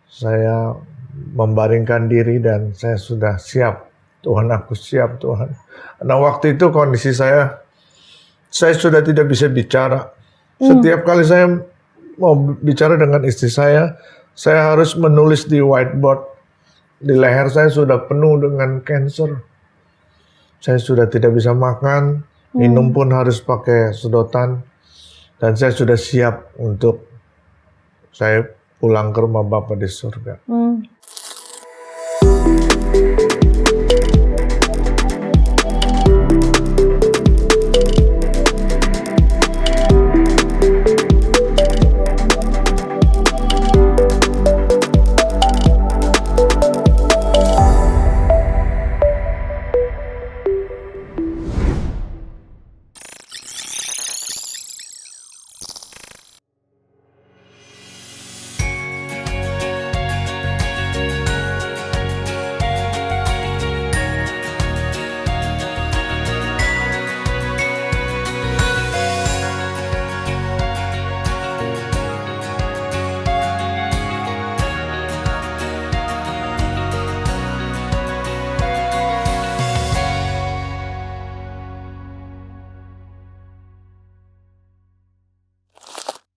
Saya membaringkan diri dan saya sudah siap. Tuhan, aku siap, Tuhan. Nah, waktu itu kondisi saya sudah tidak bisa bicara. Setiap kali saya mau bicara dengan istri saya harus menulis di whiteboard. Di leher saya sudah penuh dengan kanker. Saya sudah tidak bisa makan, minum pun harus pakai sedotan. Dan saya sudah siap untuk saya pulang ke rumah Bapa di surga.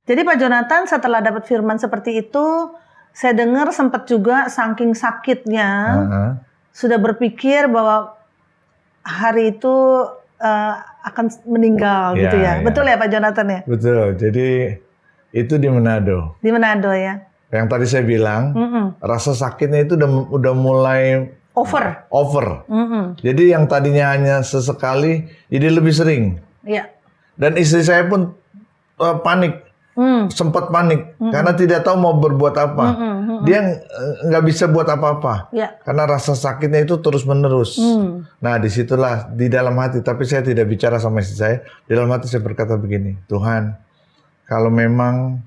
Jadi Pak Jonathan setelah dapat firman seperti itu, saya dengar sempat juga saking sakitnya, sudah berpikir bahwa hari itu akan meninggal gitu ya. Betul ya Pak Jonathan ya? Betul, jadi itu di Manado. Di Manado ya? Yang tadi saya bilang, rasa sakitnya itu udah mulai over. Jadi yang tadinya hanya sesekali, jadi lebih sering. Iya. Dan istri saya pun panik. Sempat panik karena tidak tahu mau berbuat apa. Dia nggak bisa buat apa-apa karena rasa sakitnya itu terus menerus. Nah, disitulah di dalam hati, tapi saya tidak bicara sama istri saya. Di dalam hati saya berkata begini, Tuhan, kalau memang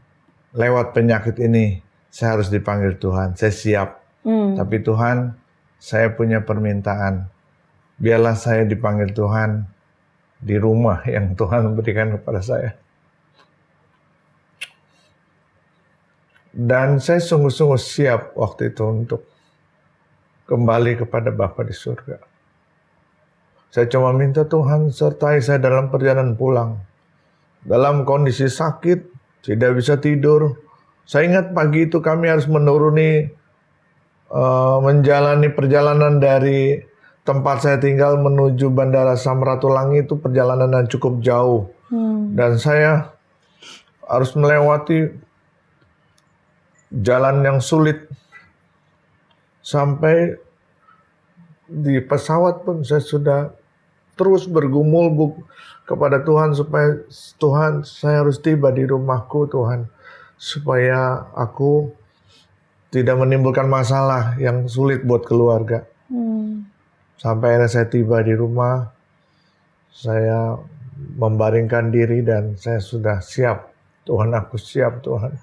lewat penyakit ini saya harus dipanggil Tuhan, saya siap. Tapi Tuhan, saya punya permintaan, biarlah saya dipanggil Tuhan di rumah yang Tuhan berikan kepada saya. Dan saya sungguh-sungguh siap waktu itu untuk kembali kepada Bapa di surga. Saya cuma minta Tuhan sertai saya dalam perjalanan pulang. Dalam kondisi sakit, tidak bisa tidur. Saya ingat pagi itu kami harus menjalani perjalanan dari tempat saya tinggal menuju Bandara Samratulangi, itu perjalanan yang cukup jauh. Dan saya harus melewati jalan yang sulit. Sampai di pesawat pun saya sudah terus bergumul kepada Tuhan supaya Tuhan, saya harus tiba di rumahku Tuhan, supaya aku tidak menimbulkan masalah yang sulit buat keluarga. Sampai akhirnya saya tiba di rumah, saya membaringkan diri dan saya sudah siap. Tuhan, aku siap Tuhan.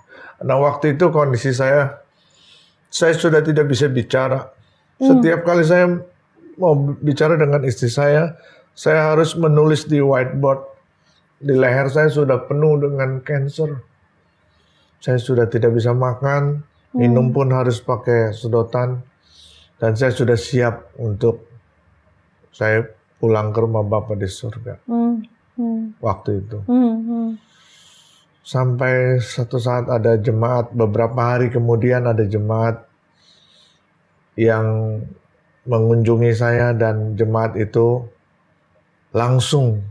Nah, waktu itu kondisi saya sudah tidak bisa bicara. Setiap kali saya mau bicara dengan istri saya harus menulis di whiteboard. Di leher saya sudah penuh dengan kanker. Saya sudah tidak bisa makan, minum pun harus pakai sedotan. Dan saya sudah siap untuk saya pulang ke rumah Bapa di surga. Waktu itu. Sampai satu saat ada jemaat, beberapa hari kemudian ada jemaat yang mengunjungi saya dan jemaat itu langsung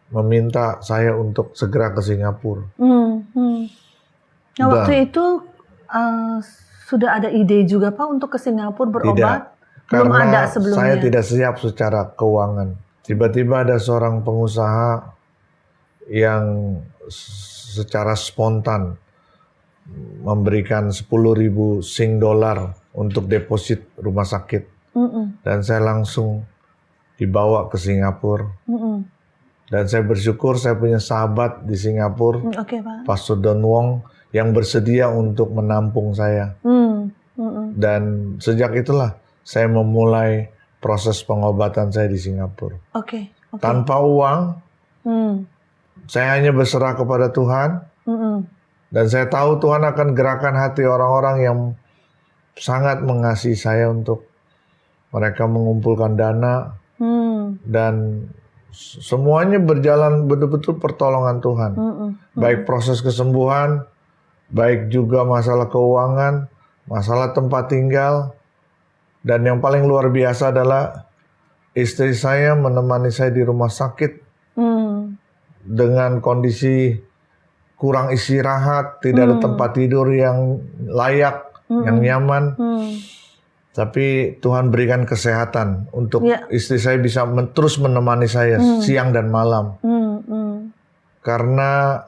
meminta saya untuk segera ke Singapura. Nah, waktu itu sudah ada ide juga Pak untuk ke Singapura berobat? Tidak, belum karena ada sebelumnya. Saya tidak siap secara keuangan. Tiba-tiba ada seorang pengusaha yang secara spontan memberikan 10.000 Sing dolar untuk deposit rumah sakit. Dan saya langsung dibawa ke Singapura. Dan saya bersyukur saya punya sahabat di Singapura, Pastor Don Wong, yang bersedia untuk menampung saya. Dan sejak itulah saya memulai proses pengobatan saya di Singapura. Tanpa uang, saya hanya berserah kepada Tuhan. Dan saya tahu Tuhan akan gerakan hati orang-orang yang sangat mengasihi saya untuk mereka mengumpulkan dana dan semuanya berjalan betul-betul pertolongan Tuhan. Baik proses kesembuhan, baik juga masalah keuangan, masalah tempat tinggal, dan yang paling luar biasa adalah istri saya menemani saya di rumah sakit dengan kondisi kurang istirahat, tidak ada tempat tidur yang layak, yang nyaman. Tapi Tuhan berikan kesehatan untuk istri saya bisa terus menemani saya siang dan malam. Karena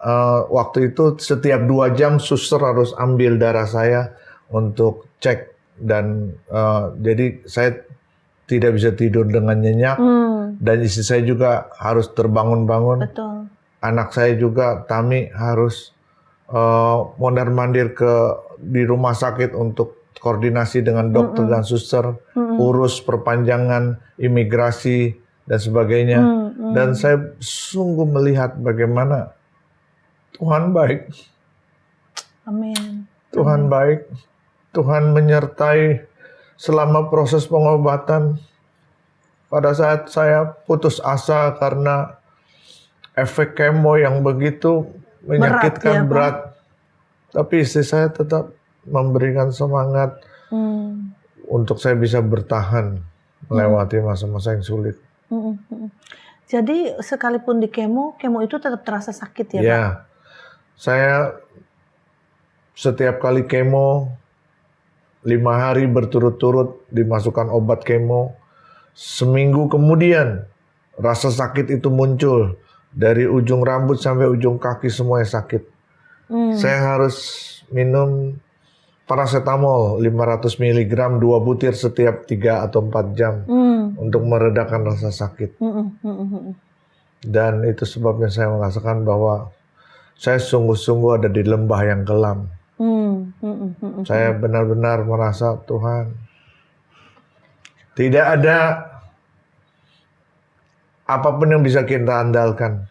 waktu itu setiap 2 jam suster harus ambil darah saya untuk cek. Dan jadi saya tidak bisa tidur dengan nyenyak. Dan istri saya juga harus terbangun-bangun. Betul. Anak saya juga, Tami, harus mondar-mandir di rumah sakit untuk koordinasi dengan dokter dan suster, urus perpanjangan imigrasi dan sebagainya. Dan saya sungguh melihat bagaimana Tuhan baik. Amin. Tuhan baik. Tuhan menyertai selama proses pengobatan. Pada saat saya putus asa karena efek kemo yang begitu menyakitkan, berat. Tapi istri saya tetap memberikan semangat untuk saya bisa bertahan melewati masa-masa yang sulit. Jadi sekalipun di kemo itu tetap terasa sakit ya, Pak? Saya setiap kali kemo 5 hari berturut-turut dimasukkan obat kemo. Seminggu kemudian rasa sakit itu muncul. Dari ujung rambut sampai ujung kaki semuanya sakit. Saya harus minum paracetamol 500 mg 2 butir setiap 3 atau 4 jam untuk meredakan rasa sakit. Dan itu sebabnya saya merasakan bahwa saya sungguh-sungguh ada di lembah yang kelam. Saya benar-benar merasa Tuhan, tidak ada apapun yang bisa kita andalkan.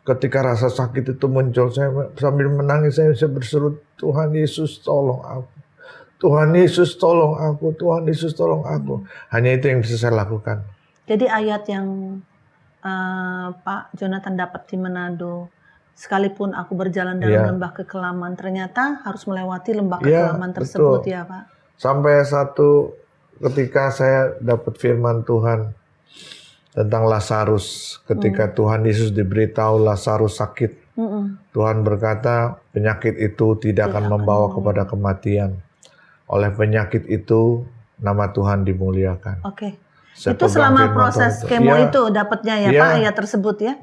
Ketika rasa sakit itu muncul, saya sambil menangis, saya berseru, Tuhan Yesus tolong aku. Tuhan Yesus tolong aku. Tuhan Yesus tolong aku. Hanya itu yang bisa saya lakukan. Jadi ayat yang Pak Jonathan dapat di Manado, sekalipun aku berjalan dalam lembah kekelaman, ternyata harus melewati lembah kekelaman tersebut, betul. ya Pak. Sampai ketika saya dapat firman Tuhan tentang Lazarus, ketika Tuhan Yesus diberitahu Lazarus sakit, Tuhan berkata penyakit itu tidak akan membawa kepada kematian. Oleh penyakit itu nama Tuhan dimuliakan. Oke. Itu selama proses kemo itu dapatnya Pak ayat tersebut ya?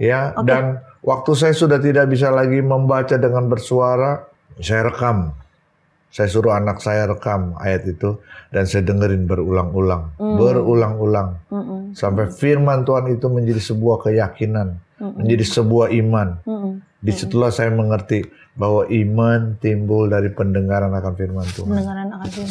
Dan waktu saya sudah tidak bisa lagi membaca dengan bersuara, saya rekam. Saya suruh anak saya rekam ayat itu dan saya dengerin berulang-ulang, sampai firman Tuhan itu menjadi sebuah keyakinan, menjadi sebuah iman. Disitulah saya mengerti bahwa iman timbul dari pendengaran akan firman Tuhan.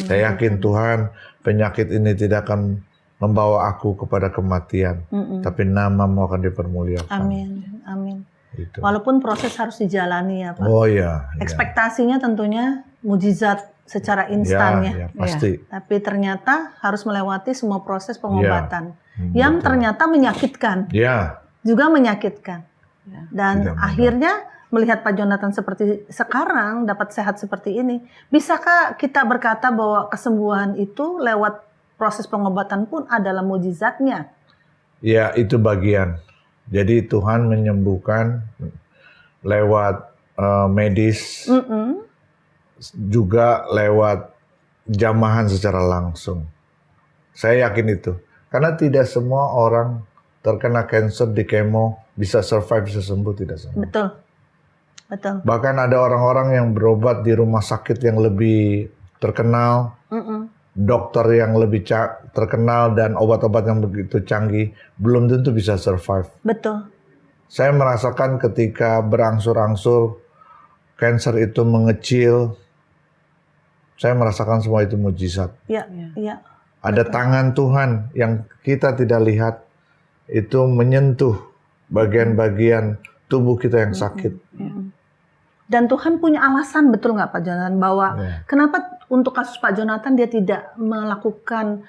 Saya yakin Tuhan, penyakit ini tidak akan membawa aku kepada kematian, tapi namamu akan dipermuliakan. Amin, amin. Gitu. Walaupun proses harus dijalani ya Pak. Oh ya. Ekspektasinya tentunya mujizat secara instan ya. Pasti. Tapi ternyata harus melewati semua proses pengobatan yang ternyata menyakitkan. Juga menyakitkan. Dan akhirnya melihat Pak Jonathan seperti sekarang dapat sehat seperti ini, bisakah kita berkata bahwa kesembuhan itu lewat proses pengobatan pun adalah mujizatnya? Ya, itu bagian. Jadi Tuhan menyembuhkan lewat medis, juga lewat jamahan secara langsung. Saya yakin itu. Karena tidak semua orang terkena kanker di kemo bisa survive, bisa sembuh, tidak semua. Betul. Betul. Bahkan ada orang-orang yang berobat di rumah sakit yang lebih terkenal, dokter yang lebih terkenal dan obat-obat yang begitu canggih, belum tentu bisa survive. Betul. Saya merasakan ketika berangsur-angsur kanker itu mengecil, saya merasakan semua itu mujizat. Iya. Ada tangan Tuhan yang kita tidak lihat, itu menyentuh bagian-bagian tubuh kita yang sakit. Dan Tuhan punya alasan, betul nggak Pak Jonathan, bahwa kenapa untuk kasus Pak Jonathan dia tidak melakukan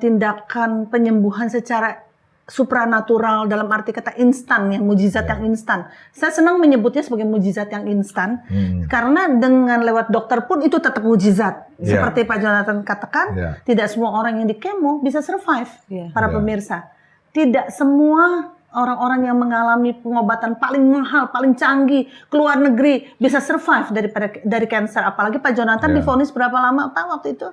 tindakan penyembuhan secara supranatural dalam arti kata instan, yang mujizat yang instan. Saya senang menyebutnya sebagai mujizat yang instan karena dengan lewat dokter pun itu tetap mujizat. Seperti Pak Jonathan katakan, tidak semua orang yang di kemo bisa survive. Para pemirsa, tidak semua orang-orang yang mengalami pengobatan paling mahal, paling canggih, keluar negeri bisa survive dari kanker. Apalagi Pak Jonathan divonis berapa lama Pak waktu itu?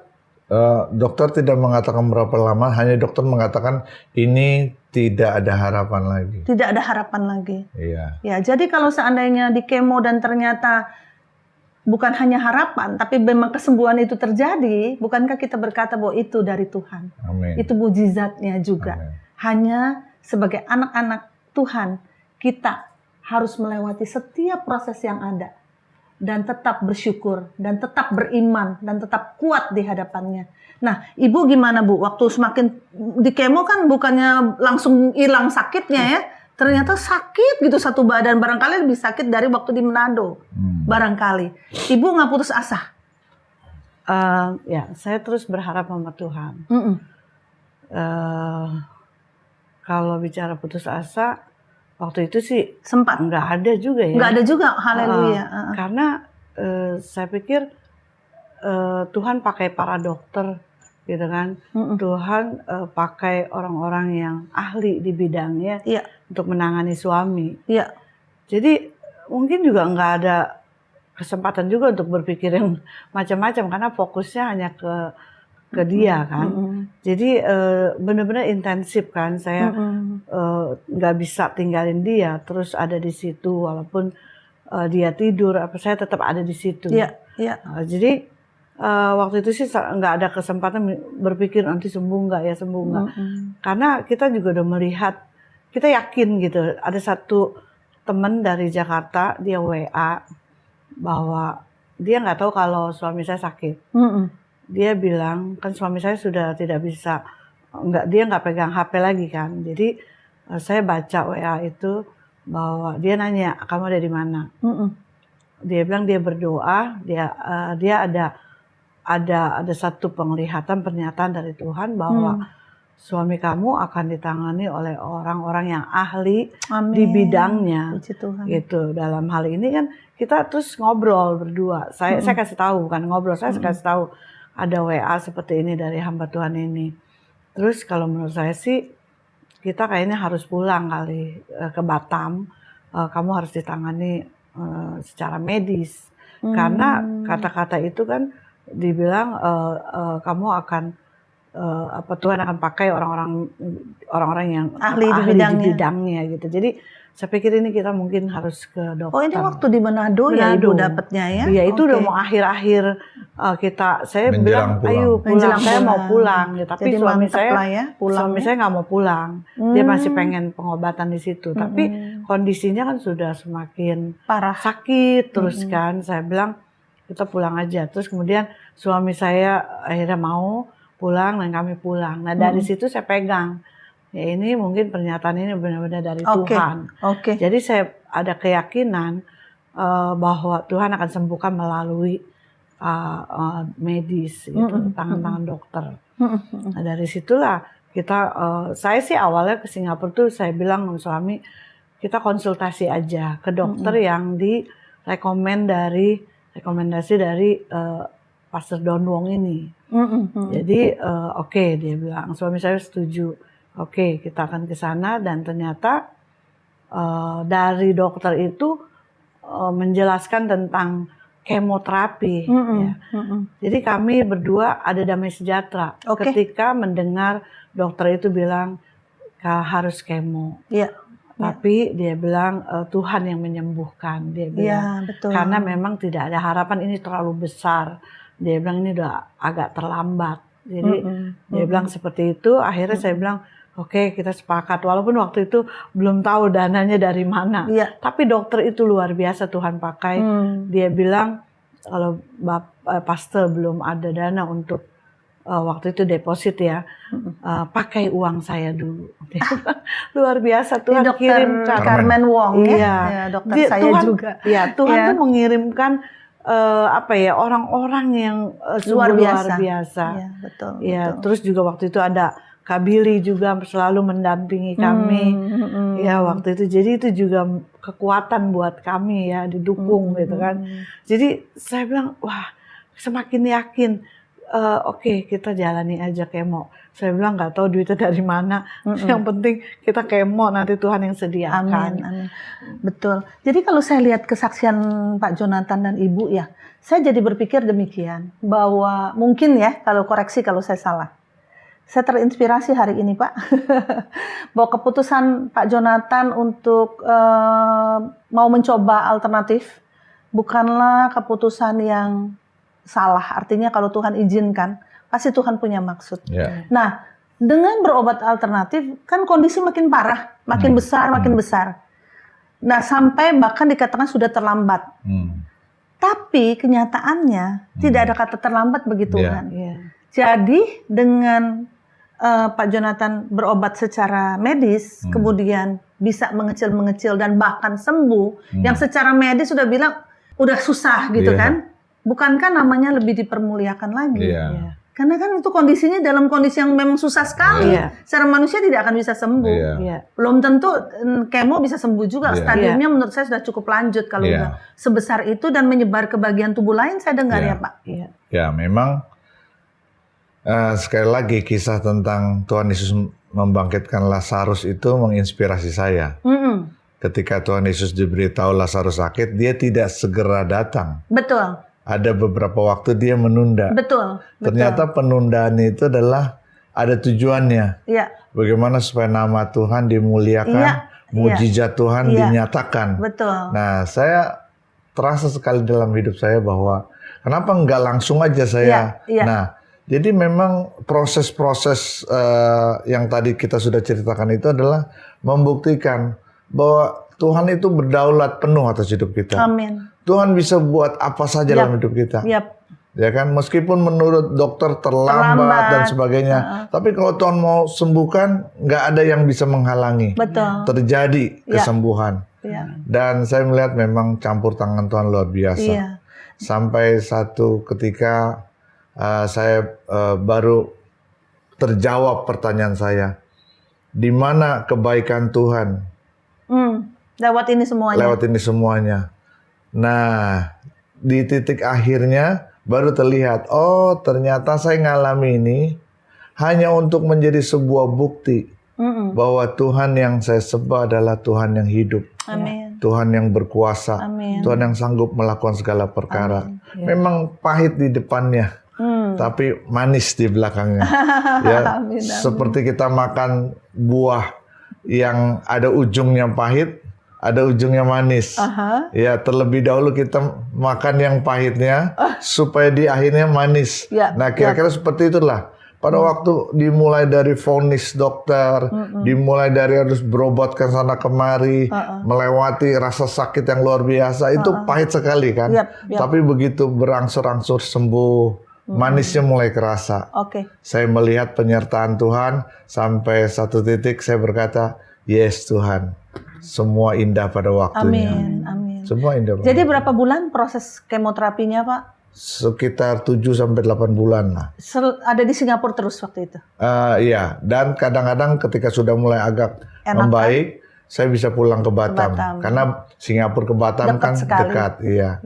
Dokter tidak mengatakan berapa lama, hanya dokter mengatakan ini tidak ada harapan lagi. Tidak ada harapan lagi. Iya. Ya, jadi kalau seandainya di kemo dan ternyata bukan hanya harapan, tapi memang kesembuhan itu terjadi, bukankah kita berkata bahwa itu dari Tuhan? Amin. Itu mujizatnya juga. Amin. Hanya sebagai anak-anak Tuhan, kita harus melewati setiap proses yang ada. Dan tetap bersyukur, dan tetap beriman, dan tetap kuat di hadapannya. Nah, Ibu gimana Bu? Waktu semakin di kemo kan bukannya langsung hilang sakitnya ya. Ternyata sakit gitu satu badan. Barangkali lebih sakit dari waktu di Manado. Barangkali. Ibu nggak putus asa? Ya, saya terus berharap sama Tuhan. Kalau bicara putus asa, waktu itu sih sempat nggak ada juga ya. Nggak ada juga, haleluya. Karena saya pikir Tuhan pakai para dokter, gitu kan. Tuhan pakai orang-orang yang ahli di bidangnya untuk menangani suami. Jadi mungkin juga nggak ada kesempatan juga untuk berpikir yang macam-macam karena fokusnya hanya ke dia kan. Jadi benar-benar intensif kan. Saya nggak bisa tinggalin dia, terus ada di situ walaupun dia tidur, saya tetap ada di situ. Jadi waktu itu sih nggak ada kesempatan berpikir nanti sembuh nggak ya, sembuh nggak. Karena kita juga udah melihat, kita yakin gitu. Ada satu teman dari Jakarta, dia WA bahwa dia nggak tahu kalau suami saya sakit. Dia bilang kan suami saya sudah tidak bisa, dia nggak pegang HP lagi kan. Jadi saya baca WA itu bahwa dia nanya, kamu ada di mana? Dia bilang dia berdoa, dia ada satu penglihatan, pernyataan dari Tuhan bahwa suami kamu akan ditangani oleh orang-orang yang ahli di bidangnya. Gitu. Dalam hal ini kan kita terus ngobrol berdua. Saya kasih tahu, bukan ngobrol, saya kasih tahu ada WA seperti ini dari hamba Tuhan ini. Terus kalau menurut saya sih kita kayaknya harus pulang kali ke Batam. Kamu harus ditangani secara medis. Karena kata-kata itu kan dibilang kamu akan Tuhan akan pakai orang-orang yang ahli di bidangnya gitu. Jadi saya pikir ini kita mungkin harus ke dokter. Oh, ini waktu di Manado ya Ibu dapatnya ya? Iya, itu udah mau akhir-akhir saya bilang ayo pulang, saya mau pulang. Tapi jadi suami saya nggak mau pulang. Dia masih pengen pengobatan di situ. Tapi kondisinya kan sudah semakin parah, sakit terus kan. Saya bilang kita pulang aja. Terus kemudian suami saya akhirnya mau pulang dan kami pulang. Nah dari situ saya pegang. Ya ini mungkin pernyataan ini benar-benar dari Tuhan. Jadi saya ada keyakinan bahwa Tuhan akan sembuhkan melalui medis, gitu, tangan-tangan dokter. Nah dari situlah saya sih awalnya ke Singapura tuh saya bilang sama suami, kita konsultasi aja ke dokter yang rekomendasi dari Pastor Don Wong ini. Jadi oke, dia bilang, suami saya setuju. Oke, kita akan ke sana dan ternyata dari dokter itu menjelaskan tentang kemoterapi. Ya. Jadi kami berdua ada damai sejahtera ketika mendengar dokter itu bilang harus kemo. Tapi dia bilang Tuhan yang menyembuhkan. Dia bilang karena memang tidak ada harapan, ini terlalu besar. Dia bilang ini udah agak terlambat. Jadi dia bilang seperti itu. Akhirnya saya bilang oke, kita sepakat. Walaupun waktu itu belum tahu dananya dari mana. Tapi dokter itu luar biasa Tuhan pakai. Dia bilang kalau pastor belum ada dana untuk waktu itu deposit ya, pakai uang saya dulu. Luar biasa Tuhan kirim Carmen Wong ya dokter saya Tuhan, juga. Ya Tuhan tuh mengirimkan orang-orang yang luar sungguh biasa. luar biasa. Iya, betul. Ya, betul. terus juga waktu itu ada Kak Billy juga selalu mendampingi kami. Ya, waktu itu jadi itu juga kekuatan buat kami ya, didukung gitu kan. Jadi saya bilang, wah, semakin yakin, oke, kita jalani aja kemo. Saya bilang nggak tahu duitnya dari mana. Yang penting kita kemo, nanti Tuhan yang sediakan. Amin. Betul. Jadi kalau saya lihat kesaksian Pak Jonathan dan Ibu ya, saya jadi berpikir demikian, bahwa mungkin ya, kalau koreksi kalau saya salah. Saya terinspirasi hari ini, Pak, bahwa keputusan Pak Jonathan untuk mau mencoba alternatif bukanlah keputusan yang salah. Artinya kalau Tuhan izinkan, pasti Tuhan punya maksud. Ya. Nah, dengan berobat alternatif, kan kondisi makin parah, makin besar, makin besar. Nah, sampai bahkan dikatakan sudah terlambat. Tapi kenyataannya tidak ada kata terlambat bagi Tuhan. Jadi dengan Pak Jonathan berobat secara medis, kemudian bisa mengecil dan bahkan sembuh, yang secara medis sudah bilang udah susah gitu kan? Bukankah namanya lebih dipermuliakan lagi? Karena kan itu kondisinya dalam kondisi yang memang susah sekali. Secara manusia tidak akan bisa sembuh. Belum tentu kemo bisa sembuh juga. Stadiumnya menurut saya sudah cukup lanjut kalau udah sebesar itu dan menyebar ke bagian tubuh lain, saya dengar ya Pak. Ya, memang sekali lagi kisah tentang Tuhan Yesus membangkitkan Lazarus itu menginspirasi saya. Ketika Tuhan Yesus diberitahu Lazarus sakit, dia tidak segera datang. Betul. Ada beberapa waktu dia menunda. Betul. Ternyata penundaan itu adalah ada tujuannya. Bagaimana supaya nama Tuhan dimuliakan, mujizat Tuhan dinyatakan. Betul. Nah, saya terasa sekali dalam hidup saya bahwa kenapa nggak langsung aja saya. Nah, jadi memang proses-proses yang tadi kita sudah ceritakan itu adalah membuktikan bahwa Tuhan itu berdaulat penuh atas hidup kita. Amin. Tuhan bisa buat apa saja dalam hidup kita. Ya kan, meskipun menurut dokter terlambat dan sebagainya. Tapi kalau Tuhan mau sembuhkan, nggak ada yang bisa menghalangi. Betul. Terjadi kesembuhan. Dan saya melihat memang campur tangan Tuhan luar biasa. Sampai satu ketika saya baru terjawab pertanyaan saya, di mana kebaikan Tuhan? Lewat ini semuanya. Lewat ini semuanya. Nah, di titik akhirnya baru terlihat, oh ternyata saya ngalami ini hanya untuk menjadi sebuah bukti bahwa Tuhan yang saya sembah adalah Tuhan yang hidup. Amin. Tuhan yang berkuasa. Amin. Tuhan yang sanggup melakukan segala perkara. Memang pahit di depannya. Tapi manis di belakangnya. Amin. Seperti kita makan buah yang ada ujungnya pahit, ada ujungnya manis. Ya, terlebih dahulu kita makan yang pahitnya supaya di akhirnya manis. Nah, kira-kira seperti itulah. Pada waktu dimulai dari vonis dokter, dimulai dari harus berobat ke sana kemari, melewati rasa sakit yang luar biasa, itu pahit sekali kan. Tapi begitu berangsur-angsur sembuh, manisnya mulai kerasa. Saya melihat penyertaan Tuhan sampai satu titik saya berkata, yes Tuhan, semua indah pada waktunya. Amin. Semua indah. Jadi berapa bulan proses kemoterapinya Pak? Sekitar 7-8 bulan lah. Ada di Singapura terus waktu itu? Iya, dan kadang-kadang ketika sudah mulai agak membaik, saya bisa pulang ke Batam. Karena Singapura ke Batam kan dekat. Iya.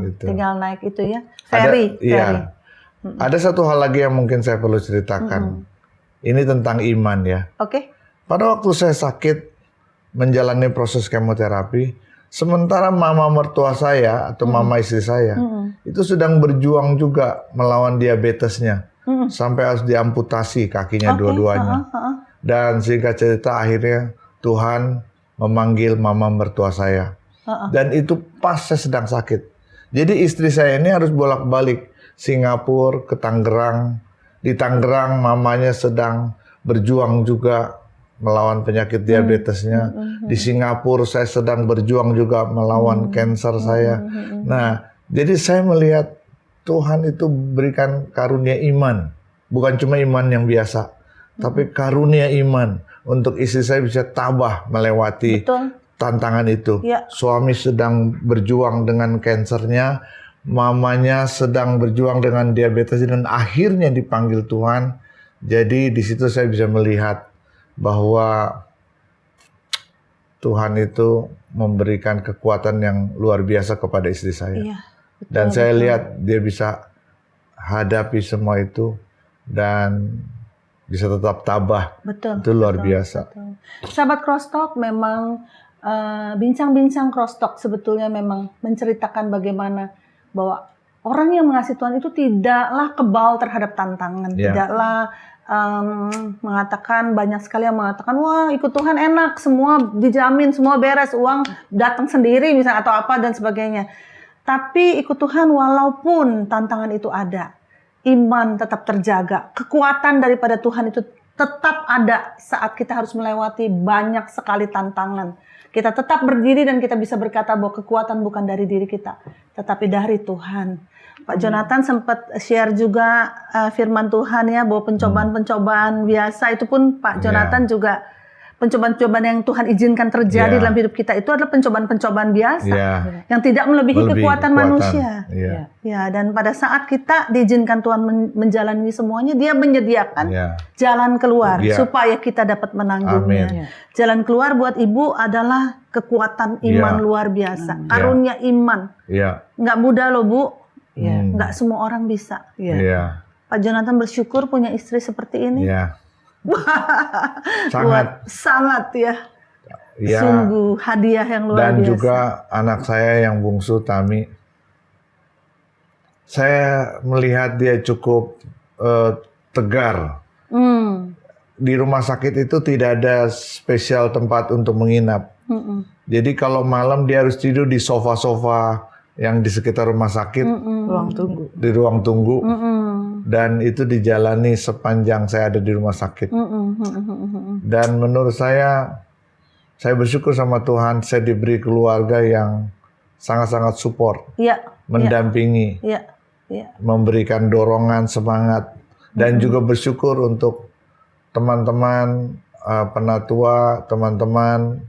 Gitu. Tinggal naik itu ya, ferry. Ada satu hal lagi yang mungkin saya perlu ceritakan. Ini tentang iman ya. Pada waktu saya sakit, menjalani proses kemoterapi, sementara mama mertua saya atau mama istri saya itu sedang berjuang juga melawan diabetesnya, sampai harus diamputasi kakinya dua-duanya. Dan singkat cerita akhirnya Tuhan memanggil mama mertua saya. Dan itu pas saya sedang sakit. Jadi istri saya ini harus bolak-balik Singapura ke Tangerang. Di Tangerang mamanya sedang berjuang juga melawan penyakit diabetesnya. Di Singapura saya sedang berjuang juga melawan kanker saya. Nah, jadi saya melihat Tuhan itu berikan karunia iman. Bukan cuma iman yang biasa, tapi karunia iman untuk istri saya bisa tabah melewati tantangan itu. Suami sedang berjuang dengan kansernya, mamanya sedang berjuang dengan diabetes dan akhirnya dipanggil Tuhan. Jadi di situ saya bisa melihat bahwa Tuhan itu memberikan kekuatan yang luar biasa kepada istri saya. Iya, betul, Dan saya betul. lihat dia bisa hadapi semua itu dan bisa tetap tabah. Betul. Itu luar betul, biasa. Betul. Sahabat Crosstalk, memang bincang-bincang Crosstalk sebetulnya memang menceritakan bagaimana bahwa orang yang mengasihi Tuhan itu tidaklah kebal terhadap tantangan, tidaklah mengatakan, banyak sekali yang mengatakan, wah ikut Tuhan enak, semua dijamin, semua beres, uang datang sendiri misalnya atau apa dan sebagainya. Tapi ikut Tuhan walaupun tantangan itu ada, iman tetap terjaga, kekuatan daripada Tuhan itu tetap ada saat kita harus melewati banyak sekali tantangan. Kita tetap berdiri dan kita bisa berkata bahwa kekuatan bukan dari diri kita, tetapi dari Tuhan. Pak Jonathan sempat share juga firman Tuhan ya, bahwa pencobaan-pencobaan biasa itu pun Pak Jonathan juga pencobaan-pencobaan yang Tuhan izinkan terjadi dalam hidup kita itu adalah pencobaan-pencobaan biasa yang tidak melebihi kekuatan manusia. Ya, dan pada saat kita diizinkan Tuhan menjalani semuanya, Dia menyediakan jalan keluar supaya kita dapat menanggungnya. Jalan keluar buat ibu adalah kekuatan iman luar biasa, karunia iman. Nggak mudah loh Bu, nggak semua orang bisa. Pak Jonathan bersyukur punya istri seperti ini. Sangat ya. Sungguh hadiah yang luar biasa. Dan juga anak saya yang bungsu Tami, saya melihat dia cukup tegar. Di rumah sakit itu tidak ada spesial tempat untuk menginap. Jadi kalau malam dia harus tidur di sofa-sofa yang di sekitar rumah sakit, di ruang tunggu. Dan itu dijalani sepanjang saya ada di rumah sakit. Dan menurut saya bersyukur sama Tuhan, saya diberi keluarga yang sangat-sangat support, mendampingi, memberikan dorongan, semangat, dan juga bersyukur untuk teman-teman penatua, teman-teman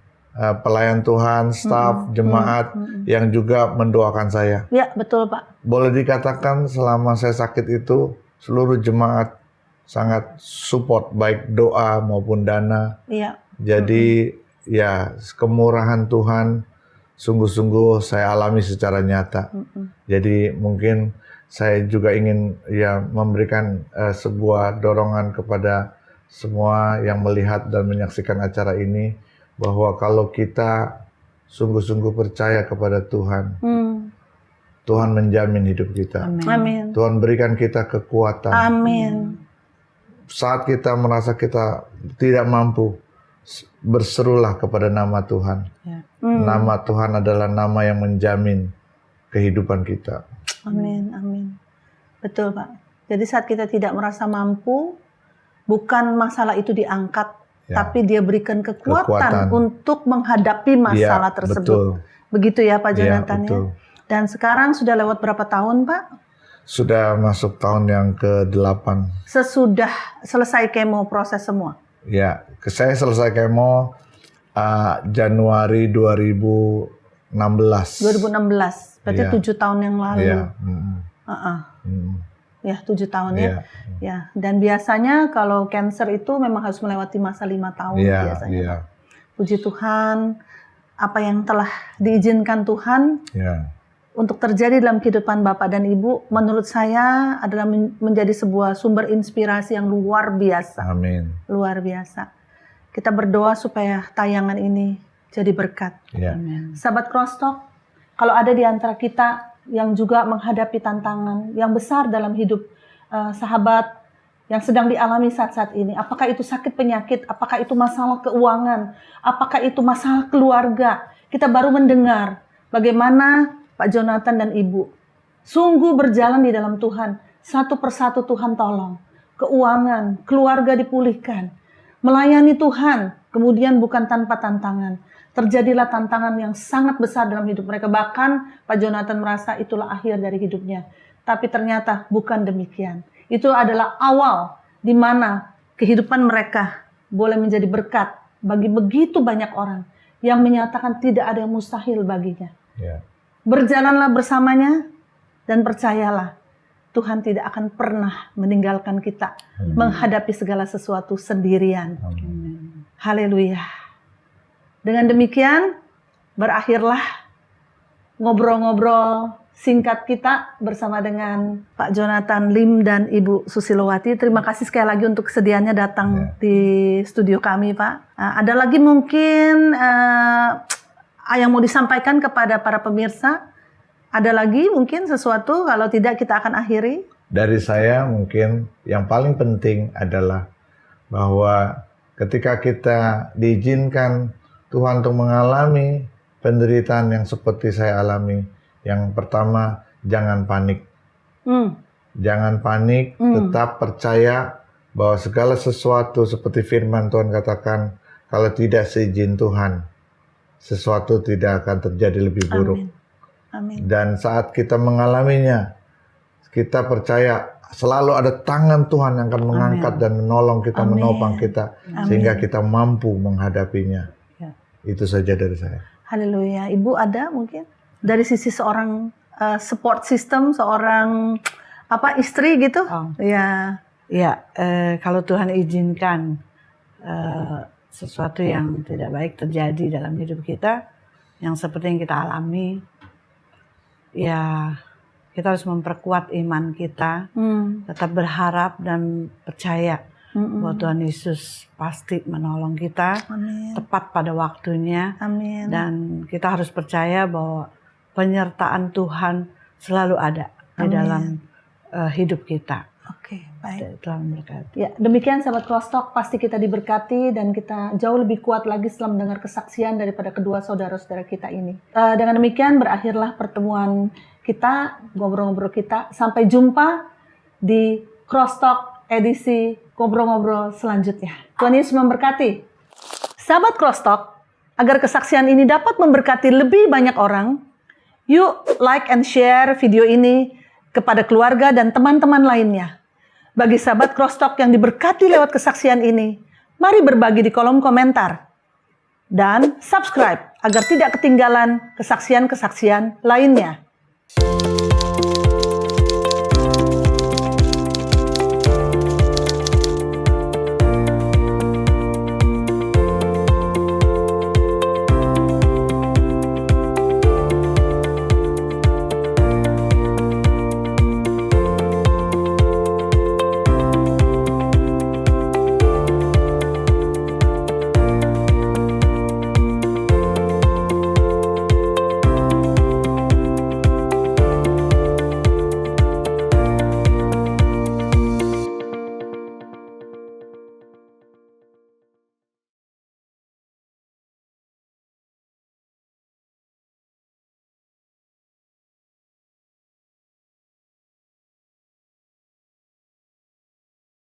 pelayan Tuhan, staf, jemaat yang juga mendoakan saya. Ya, betul Pak. Boleh dikatakan selama saya sakit itu, seluruh jemaat sangat support, baik doa maupun dana. Jadi ya kemurahan Tuhan sungguh-sungguh saya alami secara nyata. Jadi mungkin saya juga ingin ya memberikan sebuah dorongan kepada semua yang melihat dan menyaksikan acara ini, bahwa kalau kita sungguh-sungguh percaya kepada Tuhan, Tuhan menjamin hidup kita. Amin. Tuhan berikan kita kekuatan. Amin. Saat kita merasa kita tidak mampu, berserulah kepada nama Tuhan. Nama Tuhan adalah nama yang menjamin kehidupan kita. Amin, amin. Betul Pak. Jadi saat kita tidak merasa mampu, bukan masalah itu diangkat, tapi Dia berikan kekuatan untuk menghadapi masalah tersebut. Betul. Begitu ya Pak Jonathan ya. Betul. Dan sekarang sudah lewat berapa tahun Pak? Sudah masuk tahun yang ke-8. Sesudah selesai kemo proses semua? Ya, saya selesai kemo Januari 2016. 2016, berarti 7 tahun yang lalu. Ya, 7 tahun ya. Ya, dan biasanya kalau cancer itu memang harus melewati masa 5 tahun biasanya. Puji Tuhan, apa yang telah diizinkan Tuhan untuk terjadi dalam kehidupan Bapak dan Ibu, menurut saya adalah menjadi sebuah sumber inspirasi yang luar biasa. Amin. Luar biasa. Kita berdoa supaya tayangan ini jadi berkat. Amin. Sahabat Crosstalk, kalau ada di antara kita yang juga menghadapi tantangan yang besar dalam hidup sahabat yang sedang dialami saat-saat ini, apakah itu sakit penyakit, apakah itu masalah keuangan, apakah itu masalah keluarga, kita baru mendengar bagaimana Pak Jonathan dan Ibu sungguh berjalan di dalam Tuhan. Satu persatu Tuhan tolong. Keuangan, keluarga dipulihkan. Melayani Tuhan, kemudian bukan tanpa tantangan. Terjadilah tantangan yang sangat besar dalam hidup mereka. Bahkan Pak Jonathan merasa itulah akhir dari hidupnya. Tapi ternyata bukan demikian. Itu adalah awal di mana kehidupan mereka boleh menjadi berkat bagi begitu banyak orang yang menyatakan tidak ada yang mustahil baginya. Berjalanlah bersamanya, Dan percayalah, Tuhan tidak akan pernah meninggalkan kita menghadapi segala sesuatu sendirian. Haleluya. Dengan demikian, berakhirlah ngobrol-ngobrol singkat kita bersama dengan Pak Jonathan Lim dan Ibu Susilowati. Terima kasih sekali lagi untuk kesediaannya datang di studio kami, Pak. Ada lagi mungkin yang mau disampaikan kepada para pemirsa? Ada lagi mungkin sesuatu, kalau tidak kita akan akhiri. Dari saya mungkin yang paling penting adalah bahwa ketika kita diizinkan Tuhan untuk mengalami penderitaan yang seperti saya alami, yang pertama jangan panik. Jangan panik, tetap percaya bahwa segala sesuatu seperti firman Tuhan katakan, kalau tidak seizin Tuhan, sesuatu tidak akan terjadi lebih buruk. Amin. Dan saat kita mengalaminya, kita percaya selalu ada tangan Tuhan yang akan mengangkat dan menolong kita, menopang kita, sehingga kita mampu menghadapinya. Itu saja dari saya. Haleluya. Ibu ada mungkin dari sisi seorang support system, seorang istri gitu? Kalau Tuhan izinkan sesuatu yang tidak baik terjadi dalam hidup kita, yang seperti yang kita alami, ya kita harus memperkuat iman kita, tetap berharap dan percaya bahwa Tuhan Yesus pasti menolong kita tepat pada waktunya. Dan kita harus percaya bahwa penyertaan Tuhan selalu ada di dalam hidup kita. Oke, baik. Tuhan memberkati. Ya, demikian sahabat Crosstalk, pasti kita diberkati dan kita jauh lebih kuat lagi setelah mendengar kesaksian daripada kedua saudara-saudara kita ini. Dengan demikian berakhirlah pertemuan kita, ngobrol-ngobrol kita. Sampai jumpa di Crosstalk edisi ngobrol-ngobrol selanjutnya. Tuhan Yesus memberkati. Sahabat Crosstalk, agar kesaksian ini dapat memberkati lebih banyak orang, yuk like and share video ini kepada keluarga dan teman-teman lainnya. Bagi sahabat Crosstalk yang diberkati lewat kesaksian ini, mari berbagi di kolom komentar. Dan subscribe agar tidak ketinggalan kesaksian-kesaksian lainnya.